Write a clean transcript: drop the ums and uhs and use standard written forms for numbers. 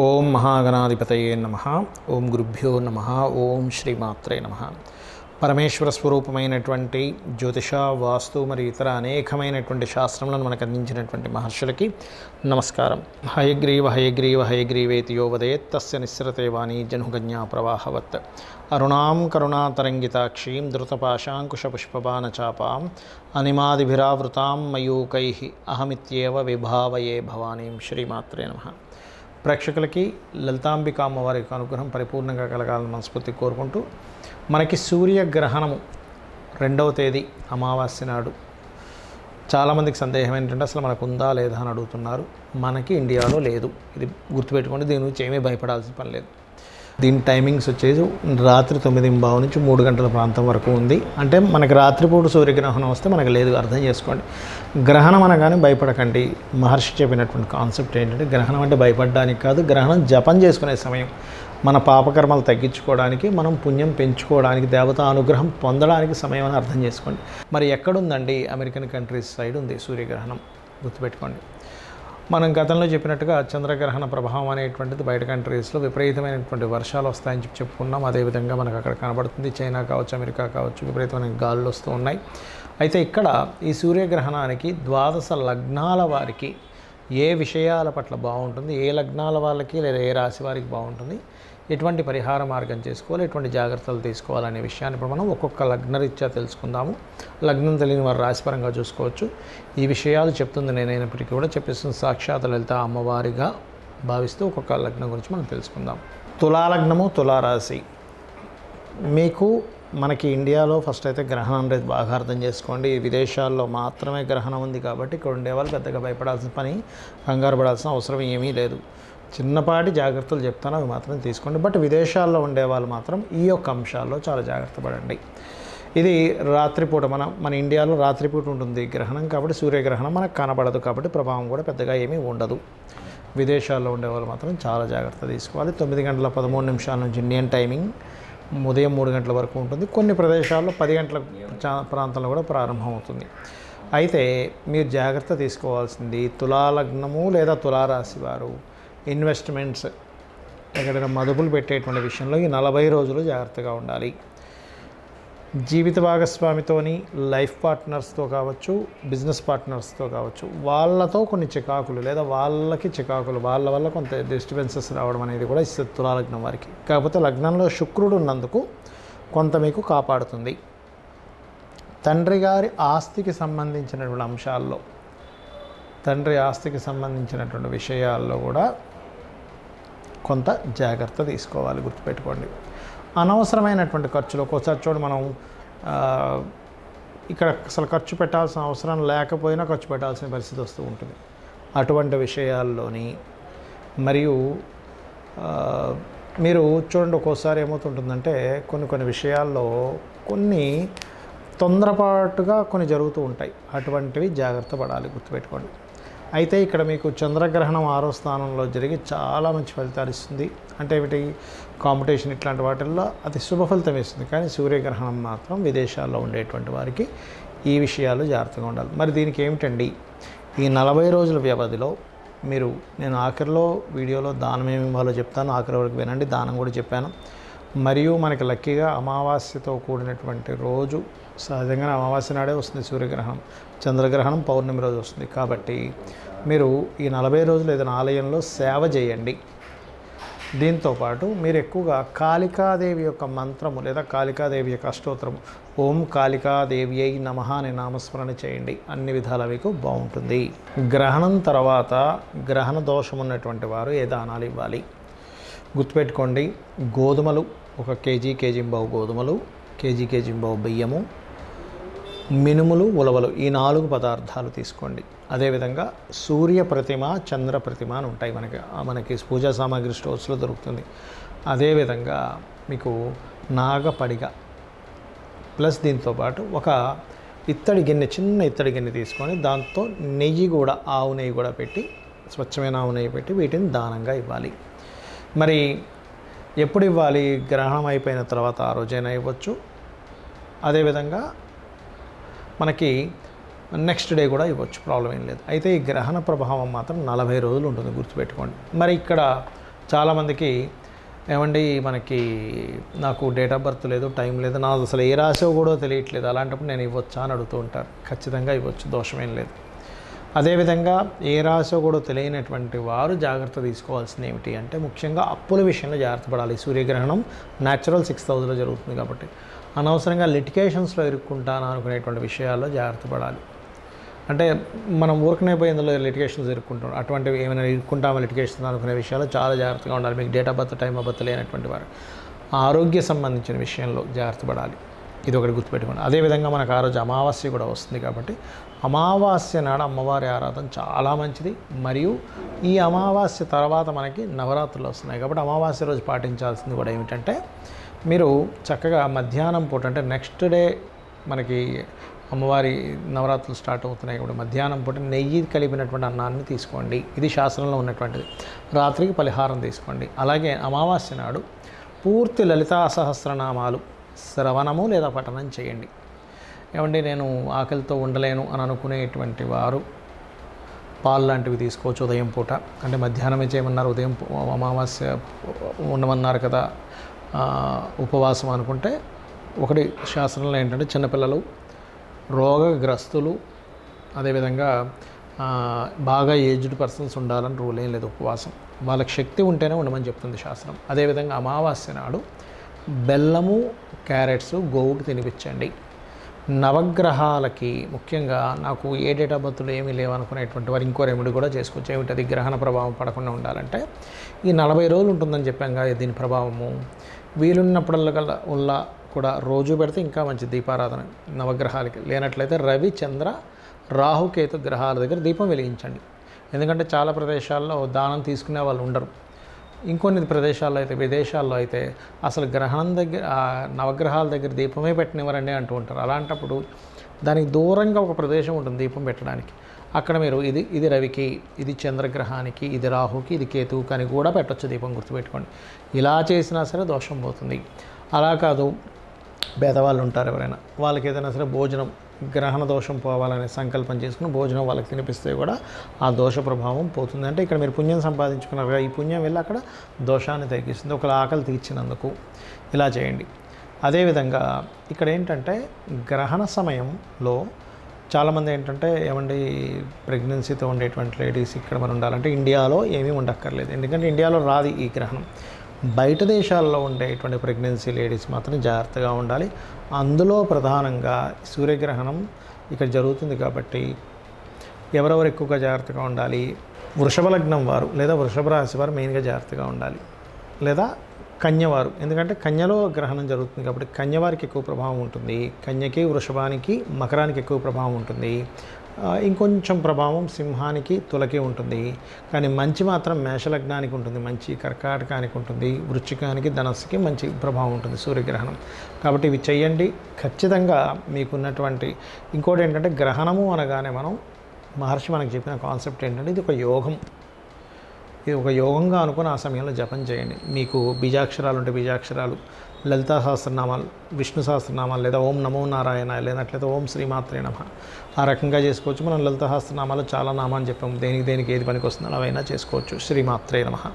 ఓం మహాగణాధిపతయే నమః. ఓం గురుభ్యో నమః. ఓం శ్రీమాత్రే నమః. పరమేశ్వర స్వరూపమైనటువంటి జ్యోతిష, వాస్తు మరియు ఇతర అనేకమైనటువంటి శాస్త్రములను మనకు అందించినటువంటి మహర్షులకి నమస్కారం. హయగ్రీవ హయగ్రీవ హయగ్రీవేతి యో వదేత్ తస్య నిస్సరతే వాణి జనుగన్యా ప్రవాహవత్. అరుణాం కరుణాతరంగితాక్షీం ధృతపాశాంకుశపుష్పబాణచాపాం అనిమాదిభిరావృతాం మయూకైః అహమిత్యేవ విభావయే భవానీం. శ్రీమాత్రే నమః. ప్రేక్షకులకి లలితాంబిక అమ్మవారి యొక్క అనుగ్రహం పరిపూర్ణంగా కలగాలని మనస్ఫూర్తి కోరుకుంటూ, మనకి సూర్యగ్రహణము 2వ తేదీ అమావాస్య నాడు చాలామందికి సందేహం ఏంటంటే అసలు మనకు ఉందా లేదా అని అడుగుతున్నారు. మనకి ఇండియాలో లేదు, ఇది గుర్తుపెట్టుకోండి. దీని గురించి ఏమీ భయపడాల్సిన పని లేదు. దీని టైమింగ్స్ వచ్చేసి రాత్రి 9:15 నుంచి 3 గంటల ప్రాంతం వరకు ఉంది. అంటే మనకి రాత్రిపూట సూర్యగ్రహణం వస్తే మనకు లేదు, అర్థం చేసుకోండి. గ్రహణం అనగానే భయపడకండి. మహర్షి చెప్పినటువంటి కాన్సెప్ట్ ఏంటంటే గ్రహణం అంటే భయపడడానికి కాదు, గ్రహణం జపం చేసుకునే సమయం. మన పాపకర్మలు తగ్గించుకోవడానికి, మనం పుణ్యం పెంచుకోవడానికి, దేవతా అనుగ్రహం పొందడానికి సమయం అని అర్థం చేసుకోండి. మరి ఎక్కడుందండి? అమెరికన్ కంట్రీస్ సైడ్ ఉంది సూర్యగ్రహణం, గుర్తుపెట్టుకోండి. మనం గతంలో చెప్పినట్టుగా చంద్రగ్రహణ ప్రభావం అనేటువంటిది బయట కంట్రీస్లో విపరీతమైనటువంటి వర్షాలు వస్తాయని చెప్పుకున్నాం. అదేవిధంగా మనకు అక్కడ కనబడుతుంది. చైనా కావచ్చు, అమెరికా కావచ్చు, విపరీతమైన గాలులు వస్తూ ఉన్నాయి. అయితే ఇక్కడ ఈ సూర్యగ్రహణానికి 12 లగ్నాల వారికి ఏ విషయాల పట్ల బాగుంటుంది, ఏ లగ్నాల వాళ్ళకి లేదా ఏ రాశి వారికి బాగుంటుంది, ఎటువంటి పరిహార మార్గం చేసుకోవాలి, ఎటువంటి జాగ్రత్తలు తీసుకోవాలనే విషయాన్ని ఇప్పుడు మనం ఒక్కొక్క లగ్నరీత్యా తెలుసుకుందాము. లగ్నం తెలియని వారు రాశిపరంగా చూసుకోవచ్చు. ఈ విషయాలు చెప్తుంది నేనైనప్పటికీ కూడా చెప్పేస్తుంది సాక్షాత్ లలిత అమ్మవారిగా భావిస్తూ ఒక్కొక్క లగ్నం గురించి మనం తెలుసుకుందాం. తులాలగ్నము, తులారాశి. మీకు మనకి ఇండియాలో ఫస్ట్ అయితే గ్రహణం అనేది బాగా అర్థం చేసుకోండి. విదేశాల్లో మాత్రమే గ్రహణం ఉంది కాబట్టి ఇక్కడ ఉండేవాళ్ళు పెద్దగా భయపడాల్సిన పని, కంగారు పడాల్సిన అవసరం ఏమీ లేదు. చిన్నపాటి జాగ్రత్తలు చెప్తాను, అవి మాత్రం తీసుకోండి. బట్ విదేశాల్లో ఉండేవాళ్ళు మాత్రం ఈ యొక్క అంశాల్లో చాలా జాగ్రత్త పడండి. ఇది రాత్రిపూట మన ఇండియాలో రాత్రిపూట ఉంటుంది గ్రహణం కాబట్టి సూర్యగ్రహణం మనకు కనబడదు కాబట్టి ప్రభావం కూడా పెద్దగా ఏమీ ఉండదు. విదేశాల్లో ఉండేవాళ్ళు మాత్రం చాలా జాగ్రత్త తీసుకోవాలి. 9:13 నుంచి ఇండియన్ టైమింగ్ ఉదయం 3 గంటల వరకు ఉంటుంది. కొన్ని ప్రదేశాల్లో 10 గంటల ప్రాంతంలో కూడా ప్రారంభమవుతుంది. అయితే మీరు జాగ్రత్త తీసుకోవాల్సింది తులాలగ్నము లేదా తులారాశి వారు ఇన్వెస్ట్మెంట్స్ ఎక్కడైనా మదుపులు పెట్టేటువంటి విషయంలో ఈ 40 రోజులు జాగ్రత్తగా ఉండాలి. జీవిత భాగస్వామితోని, లైఫ్ పార్ట్నర్స్తో కావచ్చు, బిజినెస్ పార్ట్నర్స్తో కావచ్చు, వాళ్ళతో కొన్ని చికాకులు లేదా వాళ్ళకి చికాకులు, వాళ్ళ వల్ల కొంత డిస్టర్బెన్సెస్ రావడం అనేది కూడా ఇస్తుంది తులాలగ్నం వారికి. కాకపోతే లగ్నంలో శుక్రుడు ఉన్నందుకు కొంత మీకు కాపాడుతుంది. తండ్రి గారి ఆస్తికి సంబంధించినటువంటి అంశాల్లో, తండ్రి ఆస్తికి సంబంధించినటువంటి విషయాల్లో కూడా కొంత జాగ్రత్త తీసుకోవాలి, గుర్తుపెట్టుకోండి. అనవసరమైనటువంటి ఖర్చులు ఒక్కోసారి చూడు, మనం ఇక్కడ అసలు ఖర్చు పెట్టాల్సిన అవసరం లేకపోయినా ఖర్చు పెట్టాల్సిన పరిస్థితి వస్తూ ఉంటుంది. అటువంటి విషయాల్లోని మరియు మీరు చూడండి, ఒక్కోసారి ఏమవుతుంటుందంటే కొన్ని విషయాల్లో కొన్ని తొందరపాటుగా కొన్ని జరుగుతూ ఉంటాయి. అటువంటివి జాగ్రత్త పడాలి, గుర్తుపెట్టుకోండి. అయితే ఇక్కడ మీకు చంద్రగ్రహణం 6వ స్థానంలో జరిగి చాలా మంచి ఫలితాలు ఇస్తుంది. అంటే ఏమిటి, కాంపిటీషన్ ఇట్లాంటి వాటిల్లో అతి శుభ ఫలితం ఇస్తుంది. కానీ సూర్యగ్రహణం మాత్రం విదేశాల్లో ఉండేటువంటి వారికి ఈ విషయాలు జాగ్రత్తగా ఉండాలి. మరి దీనికి ఏమిటండి, ఈ 40 రోజుల వ్యవధిలో మీరు, నేను ఆఖరిలో వీడియోలో దానం ఏమి ఇవ్వాలో చెప్తాను, ఆఖరి వరకు వినండి. దానం కూడా చెప్పాను. మరియు మనకి లక్కీగా అమావాస్యతో కూడినటువంటి రోజు, సహజంగానే అమావాస్య నాడే వస్తుంది సూర్యగ్రహణం, చంద్రగ్రహణం పౌర్ణమి రోజు వస్తుంది. కాబట్టి మీరు ఈ 40 రోజులు ఏదైనా ఆలయంలో సేవ చేయండి. దీంతోపాటు మీరు ఎక్కువగా కాళికాదేవి యొక్క మంత్రము లేదా కాళికాదేవి యొక్క అష్టోత్తరము ఓం కాళికాదేవ్యై నమః అనే నామస్మరణ చేయండి. అన్ని విధాలా మీకు బాగుంటుంది. గ్రహణం తర్వాత గ్రహణ దోషం ఉన్నటువంటి వారు ఏ దానాలు ఇవ్వాలి? గుర్తుపెట్టుకోండి, గోధుమలు 1 కేజీ, కేజీంబావు గోధుమలు, కేజీంబావు బియ్యము, మినుములు, ఉలవలు, ఈ 4 పదార్థాలు తీసుకోండి. అదేవిధంగా సూర్య ప్రతిమ, చంద్ర ప్రతిమ అని ఉంటాయి మనకి పూజా సామాగ్రి స్టోర్స్లో దొరుకుతుంది. అదేవిధంగా మీకు నాగపడిగ ప్లస్ దీంతోపాటు ఒక ఇత్తడి గిన్నె, చిన్న ఇత్తడి గిన్నె తీసుకొని దాంతో నెయ్యి కూడా, ఆవు నెయ్యి కూడా పెట్టి, స్వచ్ఛమైన ఆవు నెయ్యి పెట్టి వీటిని దానంగా ఇవ్వాలి. మరి ఎప్పుడు ఇవ్వాలి? గ్రహణం అయిపోయిన తర్వాత ఆ రోజైనా ఇవ్వచ్చు. అదేవిధంగా మనకి నెక్స్ట్ డే కూడా ఇవ్వచ్చు, ప్రాబ్లం ఏం లేదు. అయితే ఈ గ్రహణ ప్రభావం మాత్రం 40 రోజులు ఉంటుంది, గుర్తుపెట్టుకోండి. మరి ఇక్కడ చాలామందికి ఏమండి మనకి నాకు డేట్ ఆఫ్ బర్త్ లేదు, టైం లేదు, నాకు అసలు ఏ రాశో కూడా తెలియట్లేదు, అలాంటప్పుడు నేను ఇవ్వచ్చా అని అడుగుతూ ఉంటారు. ఖచ్చితంగా ఇవ్వచ్చు, దోషమేం లేదు. అదేవిధంగా ఏ రాశో కూడా తెలియనటువంటి వారు జాగ్రత్త తీసుకోవాల్సింది ఏమిటి అంటే ముఖ్యంగా అప్పుల విషయంలో జాగ్రత్త పడాలి. సూర్యగ్రహణం న్యాచురల్ 6th హౌస్లో జరుగుతుంది కాబట్టి అనవసరంగా లిటిగేషన్స్లో ఇరుక్కుంటాను అనుకునేటువంటి విషయాల్లో జాగ్రత్త పడాలి. అంటే మనం ఊరికనే పోయి ఇందులో లిటిగేషన్స్ ఇరుక్కుంటాం, అటువంటివి ఏమైనా ఇరుక్కుంటామో లిటిగేషన్స్ అనుకునే విషయాల్లో చాలా జాగ్రత్తగా ఉండాలి. మీకు date of birth, time of birth లేనటువంటి వారు ఆరోగ్య సంబంధించిన విషయంలో జాగ్రత్త పడాలి. ఇది ఒకటి గుర్తుపెట్టుకోండి. అదేవిధంగా మనకు ఆ రోజు అమావాస్య కూడా వస్తుంది కాబట్టి అమావాస్య నాడు అమ్మవారి ఆరాధన చాలా మంచిది. మరియు ఈ అమావాస్య తర్వాత మనకి నవరాత్రులు వస్తున్నాయి కాబట్టి అమావాస్య రోజు పాటించాల్సింది కూడా ఏమిటంటే మీరు చక్కగా మధ్యాహ్నం పూట అంటే నెక్స్ట్ డే మనకి అమ్మవారి నవరాత్రులు స్టార్ట్ అవుతున్నాయి కాబట్టి మధ్యాహ్నం పూట నెయ్యి కలిపినటువంటి అన్నాన్ని తీసుకోండి. ఇది శాస్త్రంలో ఉన్నటువంటిది. రాత్రికి పలహారం తీసుకోండి. అలాగే అమావాస్య నాడు పూర్తి లలితా సహస్రనామాలు శ్రవణము లేదా పఠనం చేయండి. ఏమండి నేను ఆకలితో ఉండలేను అని అనుకునేటువంటి వారు పాలు లాంటివి తీసుకోవచ్చు ఉదయం పూట. అంటే మధ్యాహ్నమే చేయమన్నారు, ఉదయం అమావాస్య ఉండమన్నారు కదా ఉపవాసం అనుకుంటే ఒకటి శాస్త్రంలో ఏంటంటే చిన్నపిల్లలు, రోగగ్రస్తులు, అదేవిధంగా బాగా ఏజ్డ్ పర్సన్స్ ఉండాలని రూల్ ఏం లేదు. ఉపవాసం వాళ్ళకి శక్తి ఉంటేనే ఉండమని చెప్తుంది శాస్త్రం. అదేవిధంగా అమావాస్య నాడు బెల్లము, క్యారెట్స్ గోవుకి తినిపించండి. నవగ్రహాలకి ముఖ్యంగా నాకు ఏ డేట్ ఆఫ్ బర్త్లు ఏమీ లేవనుకునేటువంటి వారు ఇంకో రెమెడీ కూడా చేసుకోవచ్చు. ఏమిటది? గ్రహణ ప్రభావం పడకుండా ఉండాలంటే ఈ 40 రోజులు ఉంటుందని చెప్పాం కదా దీని ప్రభావము. వీలున్నప్పుడల్లా కూడా రోజు పెడితే ఇంకా మంచి దీపారాధన నవగ్రహాలకి. లేనట్లయితే రవి, చంద్ర, రాహుకేతు గ్రహాల దగ్గర దీపం వెలిగించండి. ఎందుకంటే చాలా ప్రదేశాల్లో దానం తీసుకునే వాళ్ళు ఉండరు. ఇంకొన్ని ప్రదేశాల్లో అయితే, విదేశాల్లో అయితే అసలు గ్రహణం దగ్గర నవగ్రహాల దగ్గర దీపమే పెట్టినవరండి అంటూ ఉంటారు. అలాంటప్పుడు దానికి దూరంగా ఒక ప్రదేశం ఉంటుంది దీపం పెట్టడానికి. అక్కడ మీరు ఇది రవికి, ఇది చంద్రగ్రహానికి, ఇది రాహుకి, ఇది కేతువుకి అని కూడా పెట్టవచ్చు దీపం, గుర్తుపెట్టుకోండి. ఇలా చేసినా సరే దోషం పోతుంది. అలా కాదు పేదవాళ్ళు ఉంటారు ఎవరైనా, వాళ్ళకి ఏదైనా సరే భోజనం గ్రహణ దోషం పోవాలనే సంకల్పం చేసుకుని భోజనం వాళ్ళకి తినిపిస్తే కూడా ఆ దోష ప్రభావం పోతుంది. అంటే ఇక్కడ మీరు పుణ్యం సంపాదించుకున్నారు కదా, ఈ పుణ్యం వెళ్ళి అక్కడ దోషాన్ని తగ్గిస్తుంది. ఒకళ్ళ ఆకలి తీర్చినందుకు ఇలా చేయండి. అదేవిధంగా ఇక్కడ ఏంటంటే గ్రహణ సమయంలో చాలామంది ఏంటంటే ఏమండి ప్రెగ్నెన్సీతో ఉండేటువంటి లేడీస్ ఇక్కడ మనం ఉండాలంటే ఇండియాలో ఏమీ ఉండక్కర్లేదు. ఎందుకంటే ఇండియాలో రాదు ఈ గ్రహణం. బయట దేశాల్లో ఉండేటువంటి ప్రెగ్నెన్సీ లేడీస్ మాత్రం జాగ్రత్తగా ఉండాలి. అందులో ప్రధానంగా సూర్యగ్రహణం ఇక్కడ జరుగుతుంది కాబట్టి ఎవరెవరు ఎక్కువగా జాగ్రత్తగా ఉండాలి? వృషభ లగ్నం వారు లేదా వృషభ రాశి వారు మెయిన్గా జాగ్రత్తగా ఉండాలి. లేదా కన్యవారు, ఎందుకంటే కన్యలో గ్రహణం జరుగుతుంది కాబట్టి కన్యవారికి ఎక్కువ ప్రభావం ఉంటుంది. కన్యకి, వృషభానికి, మకరానికి ఎక్కువ ప్రభావం ఉంటుంది. ఇంకొంచెం ప్రభావం సింహానికి, తులకి ఉంటుంది. కానీ మంచి మాత్రం మేషలగ్నానికి ఉంటుంది, మంచి కర్కాటకానికి ఉంటుంది, వృశ్చికానికి, ధనస్సుకి మంచి ప్రభావం ఉంటుంది సూర్యగ్రహణం. కాబట్టి ఇవి చేయండి ఖచ్చితంగా. మీకున్నటువంటి ఇంకోటి ఏంటంటే గ్రహణము అనగానే మహర్షి మనకు చెప్పిన కాన్సెప్ట్ ఏంటంటే ఇది ఒక యోగం. ఇది ఒక యోగంగా అనుకుని ఆ సమయంలో జపం చేయండి. మీకు బీజాక్షరాలు ఉంటే బీజాక్షరాలు, లలితా సహస్రనామాలు, విష్ణు సహస్రనామాలు, లేదా ఓం నమో నారాయణ, లేనట్లయితే ఓం శ్రీమాత్రే నమః ఆ రకంగా చేసుకోవచ్చు. మనం లలితా సహస్రనామాలు చాలా నామాన్ని చెప్పాము, దేనికి ఏది పనికి వస్తుందో అవైనా చేసుకోవచ్చు. శ్రీమాత్రే నమః.